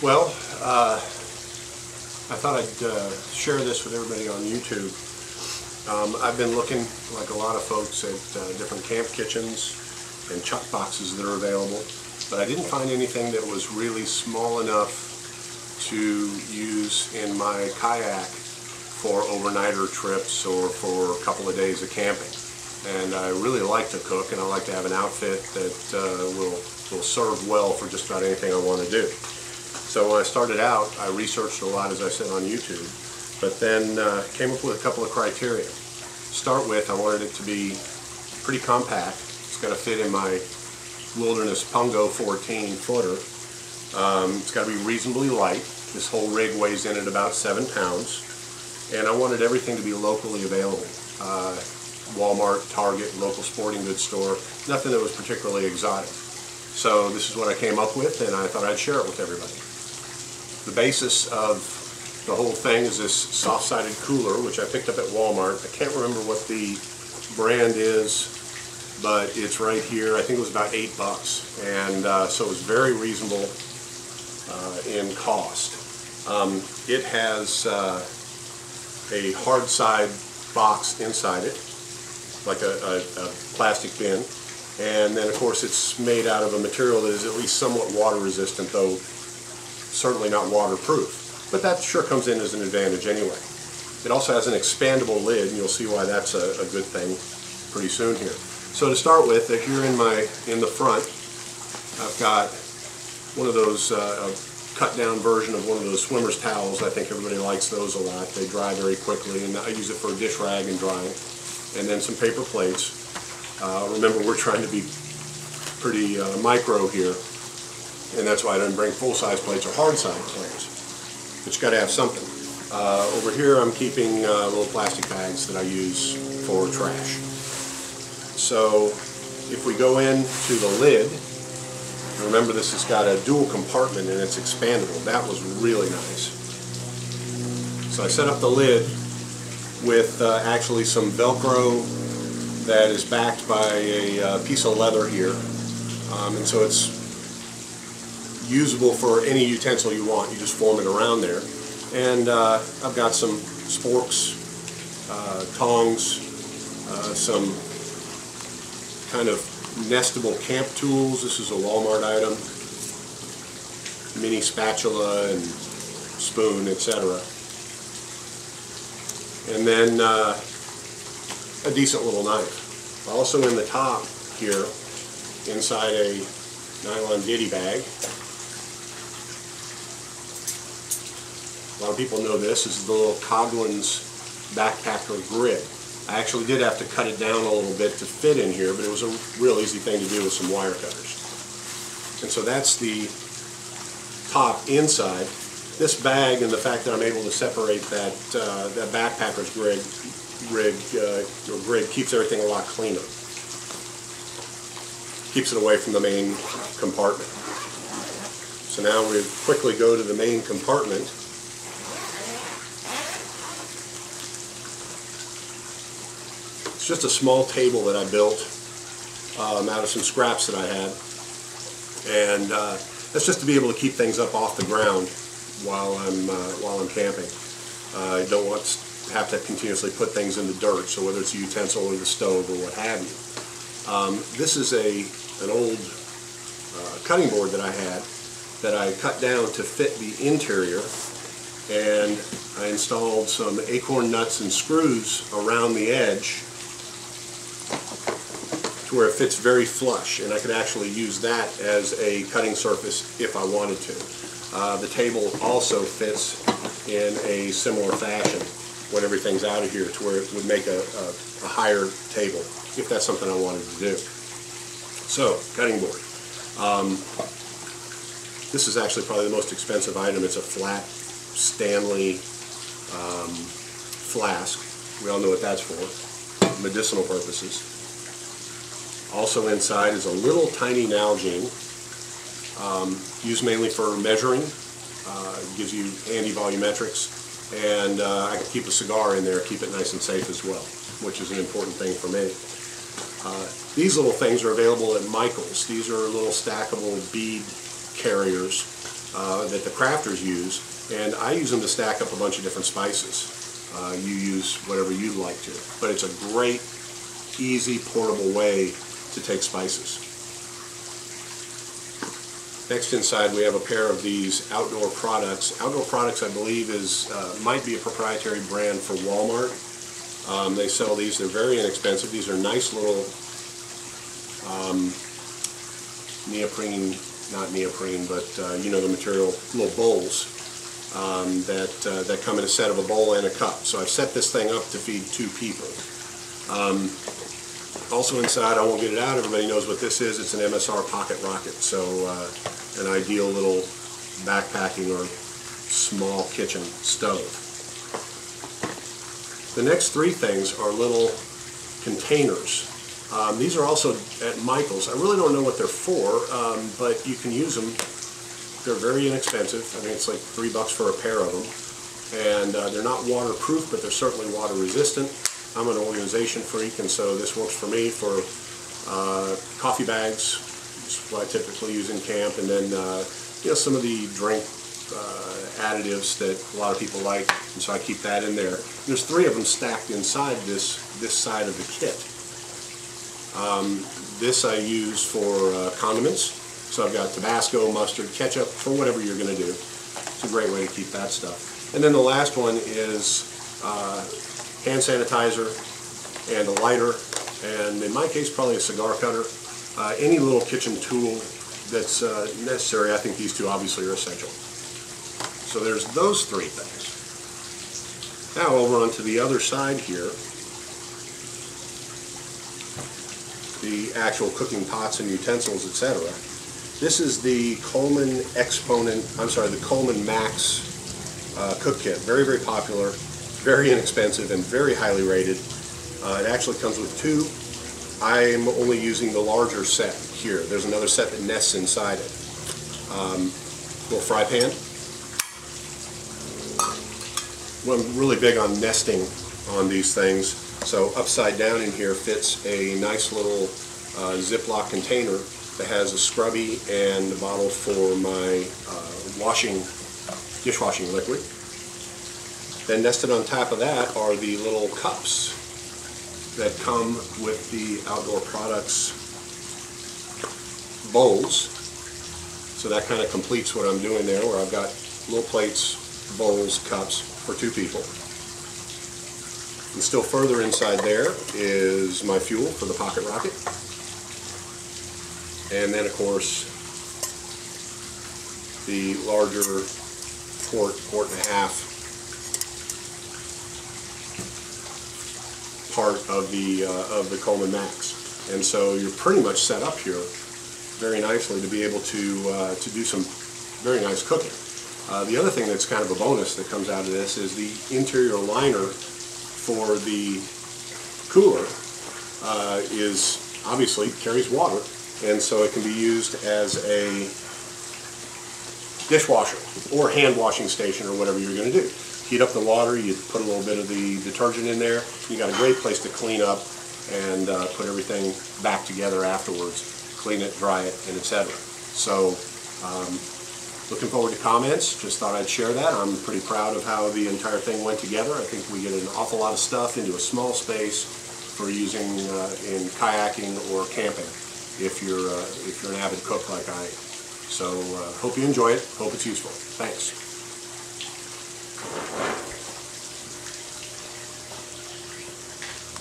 Well, I thought I'd share this with everybody on YouTube. I've been looking, like a lot of folks, at different camp kitchens and chuck boxes that are available, but I didn't find anything that was really small enough to use in my kayak for overnighter trips or for a couple of days of camping. And I really like to cook, and I like to have an outfit that will serve well for just about anything I want to do. So when I started out, I researched a lot, as I said, on YouTube, but then came up with a couple of criteria. To start with, I wanted it to be pretty compact. It's got to fit in my Wilderness Pungo 14 footer. It's got to be reasonably light. This whole rig weighs in at about 7 pounds. And I wanted everything to be locally available. Walmart, Target, local sporting goods store, nothing that was particularly exotic. So this is what I came up with, and I thought I'd share it with everybody. The basis of the whole thing is this soft-sided cooler, which I picked up at Walmart. I can't remember what the brand is, but it's right here. I think it was about $8, and so it was very reasonable in cost. It has a hard side box inside it, like a plastic bin, and then of course it's made out of a material that is at least somewhat water resistant, though certainly not waterproof, but that sure comes in as an advantage anyway. It also has an expandable lid, and you'll see why that's a good thing pretty soon here. So to start with, here in the front, I've got one of those cut down version of one of those swimmer's towels. I think everybody likes those a lot. They dry very quickly, and I use it for a dish rag and drying. And then some paper plates. Remember, we're trying to be pretty micro here, and that's why I didn't bring full-size plates or hard-side plates. But you got to have something. Over here, I'm keeping little plastic bags that I use for trash. So if we go into the lid, remember this has got a dual compartment and it's expandable. That was really nice. So I set up the lid with actually some Velcro that is backed by a piece of leather here, and so it's usable for any utensil you want. You just form it around there, and I've got some sporks, tongs, some kind of nestable camp tools. This is a Walmart item, mini spatula and spoon, etc. And then a decent little knife. Also in the top here, inside a nylon ditty bag. A lot of people know this. This is the little Coghlan's backpacker grid. I actually did have to cut it down a little bit to fit in here, but it was a real easy thing to do with some wire cutters. And so that's the top inside. This bag, and the fact that I'm able to separate that backpacker's grid keeps everything a lot cleaner. Keeps it away from the main compartment. So now we quickly go to the main compartment. It's just a small table that I built out of some scraps that I had, and that's just to be able to keep things up off the ground while I'm camping. I don't want to have to continuously put things in the dirt, so whether it's a utensil or the stove or what have you. This is an old cutting board that I had that I cut down to fit the interior, and I installed some acorn nuts and screws around the edge to where it fits very flush, and I could actually use that as a cutting surface if I wanted to. The table also fits in a similar fashion when everything's out of here, to where it would make a higher table if that's something I wanted to do. So, cutting board. This is actually probably the most expensive item. It's a flat Stanley flask. We all know what that's for, medicinal purposes. Also inside is a little tiny Nalgene, used mainly for measuring. It gives you handy volumetrics, and I can keep a cigar in there, keep it nice and safe as well, which is an important thing for me. These little things are available at Michael's. These are little stackable bead carriers that the crafters use, and I use them to stack up a bunch of different spices. You use whatever you'd like to, but it's a great, easy, portable way to take spices. Next inside we have a pair of these Outdoor Products. Outdoor Products, I believe, might be a proprietary brand for Walmart. They sell these. They're very inexpensive. These are nice little neoprene, not neoprene, but you know the material, little bowls that come in a set of a bowl and a cup. So I've set this thing up to feed 2 people. Also inside, I won't get it out, everybody knows what this is. It's an MSR Pocket Rocket, so an ideal little backpacking or small kitchen stove. The next 3 things are little containers. These are also at Michael's. I really don't know what they're for, but you can use them. They're very inexpensive. I think it's like $3 for a pair of them. And they're not waterproof, but they're certainly water resistant. I'm an organization freak, and so this works for me for coffee bags. It's what I typically use in camp, and then you know, some of the drink additives that a lot of people like, and so I keep that in there. There's 3 of them stacked inside this side of the kit. This I use for condiments, so I've got Tabasco, mustard, ketchup, for whatever you're going to do. It's a great way to keep that stuff. And then the last one is hand sanitizer and a lighter, and in my case probably a cigar cutter. Any little kitchen tool that's necessary. I think these 2 obviously are essential. So there's those 3 things. Now over onto the other side here, the actual cooking pots and utensils, etc. This is the Coleman the Coleman Max cook kit. Very, very popular, very inexpensive, and very highly rated. It actually comes with 2. I'm only using the larger set here. There's another set that nests inside it. Little fry pan. Well, I'm really big on nesting on these things. So upside down in here fits a nice little Ziploc container that has a scrubby and a bottle for my dishwashing liquid. Then nested on top of that are the little cups that come with the Outdoor Products bowls. So that kind of completes what I'm doing there, where I've got little plates, bowls, cups for 2 people. And still further inside there is my fuel for the Pocket Rocket. And then of course the larger quart and a half part of the Coleman Max. And so you're pretty much set up here very nicely to be able to do some very nice cooking. The other thing that's kind of a bonus that comes out of this is the interior liner for the cooler is obviously carries water, and so it can be used as a dishwasher or hand washing station or whatever you're going to do. Heat up the water, you put a little bit of the detergent in there, you got a great place to clean up and put everything back together afterwards, clean it, dry it, and etc. So looking forward to comments. Just thought I'd share that. I'm pretty proud of how the entire thing went together. I think we get an awful lot of stuff into a small space for using in kayaking or camping if you're an avid cook like I am. So hope you enjoy it. Hope it's useful. Thanks.